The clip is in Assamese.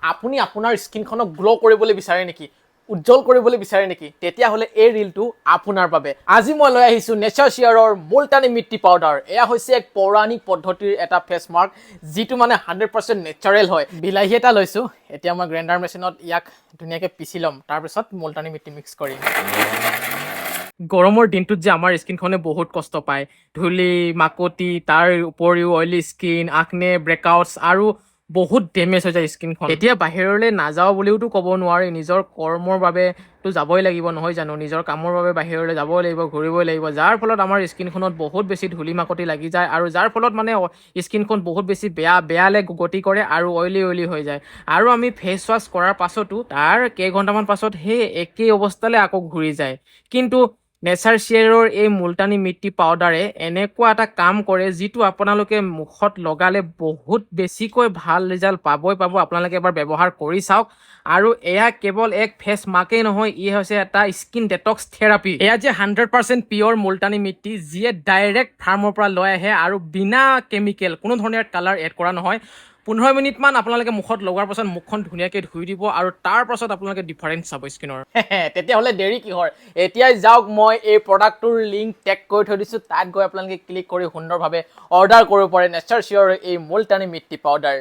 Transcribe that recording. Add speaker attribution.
Speaker 1: আপুনি আপোনাৰ স্কিনখনক গ্লো কৰিবলৈ বিচাৰে নেকি উজ্জ্বল কৰিবলৈ বিচাৰে নেকি তেতিয়াহ'লে এই ৰিলটো আপোনাৰ বাবে আজি মই লৈ আহিছোঁ নেচাৰ শ্বেয়াৰৰ মুলতানী মিট্টি পাউডাৰ এয়া হৈছে এক পৌৰাণিক পদ্ধতিৰ এটা ফেচ মাস্ক যিটো মানে 100% নেচাৰেল হয় বিলাহী এটা লৈছোঁ এতিয়া মই গ্ৰাইণ্ডাৰ মেচিনত ইয়াক ধুনীয়াকৈ পিচি ল'ম তাৰপিছত মুলতানী মিট্টি মিক্স কৰিম গৰমৰ দিনটোত যে আমাৰ স্কিনখনে বহুত কষ্ট পায় ধূলি মাকতি তাৰ উপৰিও অইলি স্কিন আকনে ব্ৰেকআউটছ আৰু বহুত ডেমেজ হৈ যায় স্কিনখন এতিয়া বাহিৰলৈ নাযাওঁ বুলিওতো ক'ব নোৱাৰি নিজৰ কৰ্মৰ বাবেতো যাবই লাগিব নহয় জানো নিজৰ কামৰ বাবে বাহিৰলৈ যাবই লাগিব ঘূৰিবই লাগিব যাৰ ফলত আমাৰ স্কিনখনত বহুত বেছি ধূলি মাকতি লাগি যায় আৰু যাৰ ফলত মানে স্কিনখন বহুত বেছি বেয়ালৈ গতি কৰে আৰু অইলি হৈ যায় আৰু আমি ফেচ ৱাছ কৰাৰ পাছতো তাৰ কেইঘণ্টামান পাছত সেই একেই অৱস্থালৈ আকৌ ঘূৰি যায় কিন্তু নেচাৰ শ্বেয়াৰৰ এই মুলতানী মিট্টি পাউডাৰে এনেকুৱা এটা কাম কৰে যিটো আপোনালোকে মুখত লগালে বহুত বেছিকৈ ভাল ৰিজাল্ট পাব আপোনালোকে এবাৰ ব্যৱহাৰ কৰি চাওক আৰু এয়া কেৱল এক ফেচ মাস্কেই নহয় ই হৈছে এটা স্কিন ডেটক্স থেৰাপি এয়া যে 100% পিয়ৰ মুলতানী মিট্টি যিয়ে ডাইৰেক্ট ফাৰ্মৰ পৰা লৈ আহে আৰু বিনা কেমিকেল কোনো ধৰণৰ কালাৰ এড কৰা নহয় 15 মিনিটমান আপোনালোকে মুখত লগোৱাৰ পাছত মুখখন ধুনীয়াকৈ ধুই দিব আৰু তাৰ পাছত আপোনালোকে ডিফাৰেঞ্চ চাব স্কিনৰ তেতিয়াহ'লে দেৰি কিহৰ এতিয়াই যাওক মই এই প্ৰডাক্টটোৰ লিংক টেগ কৰি থৈ দিছোঁ তাত গৈ আপোনালোকে ক্লিক কৰি সুন্দৰভাৱে অৰ্ডাৰ কৰিব পাৰে নেচাৰ শ্বেয়াৰৰ এই মুলতানী মিট্টি পাউডাৰ